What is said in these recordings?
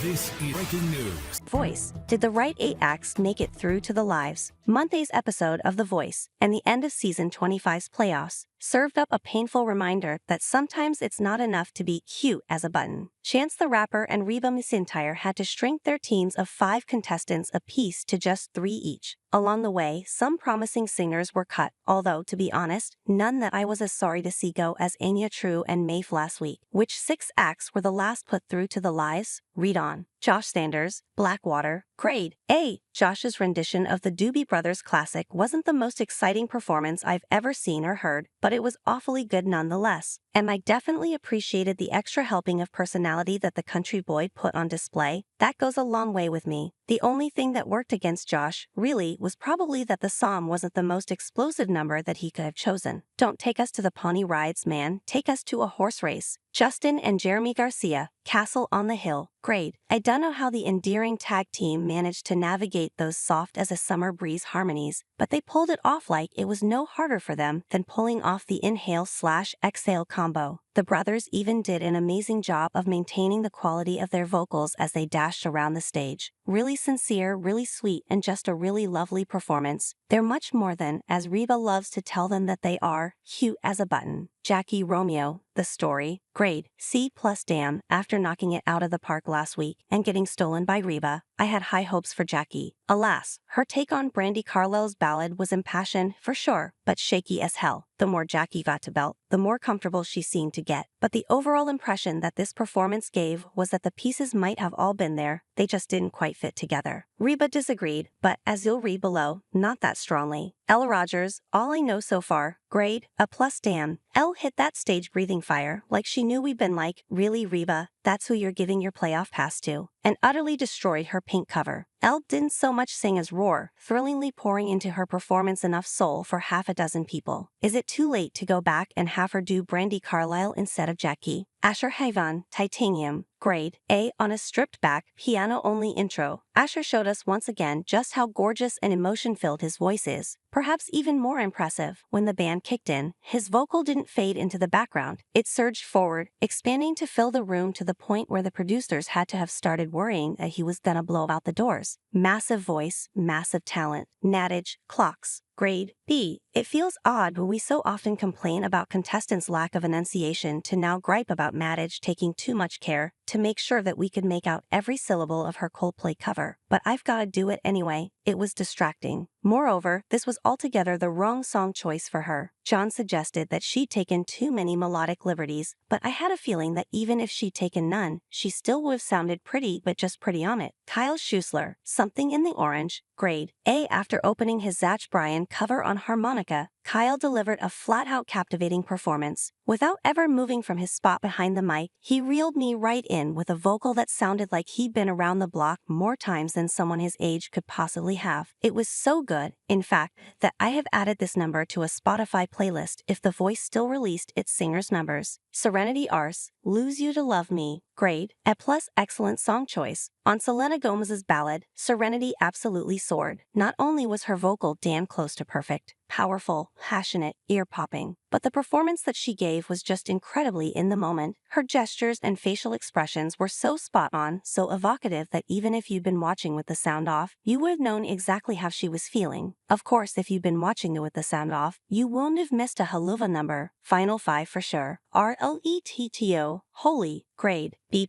This is breaking news. Voice. Did the right 8 acts make it through to the lives? Monday's episode of The Voice and the end of Season 25's playoffs served up a painful reminder that sometimes it's not enough to be cute as a button. Chance the Rapper and Reba McEntire had to shrink their teams of 5 contestants apiece to just 3 each. Along the way, some promising singers were cut, although, to be honest, none that I was as sorry to see go as Anya True and Mafe last week. Which 6 acts were the last put through to the lives? Read on. Josh Sanders, Blackwater, grade A. Josh's rendition of the Doobie Brothers classic wasn't the most exciting performance I've ever seen or heard, but it was awfully good nonetheless. And I definitely appreciated the extra helping of personality that the country boy put on display. That goes a long way with me. The only thing that worked against Josh, really, was probably that the song wasn't the most explosive number that he could have chosen. Don't take us to the pony rides, man. Take us to a horse race. Justin and Jeremy Garcia, Castle on the Hill, grade. I don't know how the endearing tag team managed to navigate those soft as a summer breeze harmonies, but they pulled it off like it was no harder for them than pulling off the inhale/exhale combo. The brothers even did an amazing job of maintaining the quality of their vocals as they dashed around the stage. Really sincere, really sweet, and just a really lovely performance. They're much more than, as Reba loves to tell them that they are, cute as a button. Jackie Romeo, The Story, grade C+. Damn, after knocking it out of the park last week and getting stolen by Reba, I had high hopes for Jackie. Alas, her take on Brandi Carlisle's ballad was impassioned, for sure, but shaky as hell. The more Jackie got to belt, the more comfortable she seemed to get. But the overall impression that this performance gave was that the pieces might have all been there, they just didn't quite fit together. Reba disagreed, but as you'll read below, not that strongly. Rodgers, all I know so far, grade A+. Damn, Elle hit that stage breathing fire like she knew we'd been like, really Reba, that's who you're giving your playoff pass to, and utterly destroyed her pink cover. Elle didn't so much sing as roar, thrillingly pouring into her performance enough soul for half a dozen people. Is it too late to go back and have her do Brandi Carlisle instead of Jackie? Asher HaVon, Titanium, grade A on a stripped-back, piano-only intro. Asher showed us once again just how gorgeous and emotion-filled his voice is. Perhaps even more impressive, when the band kicked in, his vocal didn't fade into the background. It surged forward, expanding to fill the room to the point where the producers had to have started worrying that he was gonna blow out the doors. Massive voice, massive talent. Nadège, clocks. Grade B. It feels odd when we so often complain about contestants' lack of enunciation to now gripe about Nadège taking too much care to make sure that we could make out every syllable of her Coldplay cover. But I've gotta do it anyway. It was distracting. Moreover, this was altogether the wrong song choice for her. John suggested that she'd taken too many melodic liberties, but I had a feeling that even if she'd taken none, she still would have sounded pretty, but just pretty on it. Kyle Schuesler, Something in the Orange, grade A. After opening his Zach Bryan cover on harmonica, Kyle delivered a flat-out captivating performance. Without ever moving from his spot behind the mic, he reeled me right in with a vocal that sounded like he'd been around the block more times than someone his age could possibly have. It was so good, in fact, that I have added this number to a Spotify playlist if The Voice still released its singers' numbers. Serenity Arce, Lose You to Love Me, grade A+. Excellent song choice. On Selena Gomez's ballad, Serenity absolutely soared. Not only was her vocal damn close to perfect, powerful, passionate, ear-popping, but the performance that she gave was just incredibly in the moment. Her gestures and facial expressions were so spot-on, so evocative that even if you'd been watching with the sound off, you would have known exactly how she was feeling. Of course, if you'd been watching it with the sound off, you wouldn't have missed a haluva number. Final 5 for sure. RLETTO, Holy, grade B+.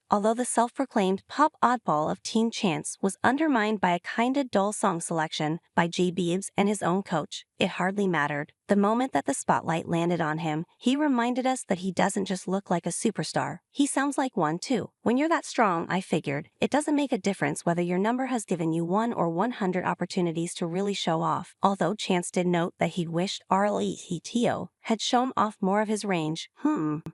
Although the self-proclaimed pop oddball of Teen Chance was undermined by a kinda dull song selection by J Biebs and his own coach, it hardly mattered. The moment that the spotlight landed on him, he reminded us that he doesn't just look like a superstar. He sounds like one too. When you're that strong, I figured, it doesn't make a difference whether your number has given you 1 or 100 opportunities to really show off. Although Chance did note that he'd wished RLETTO had shown off more of his range.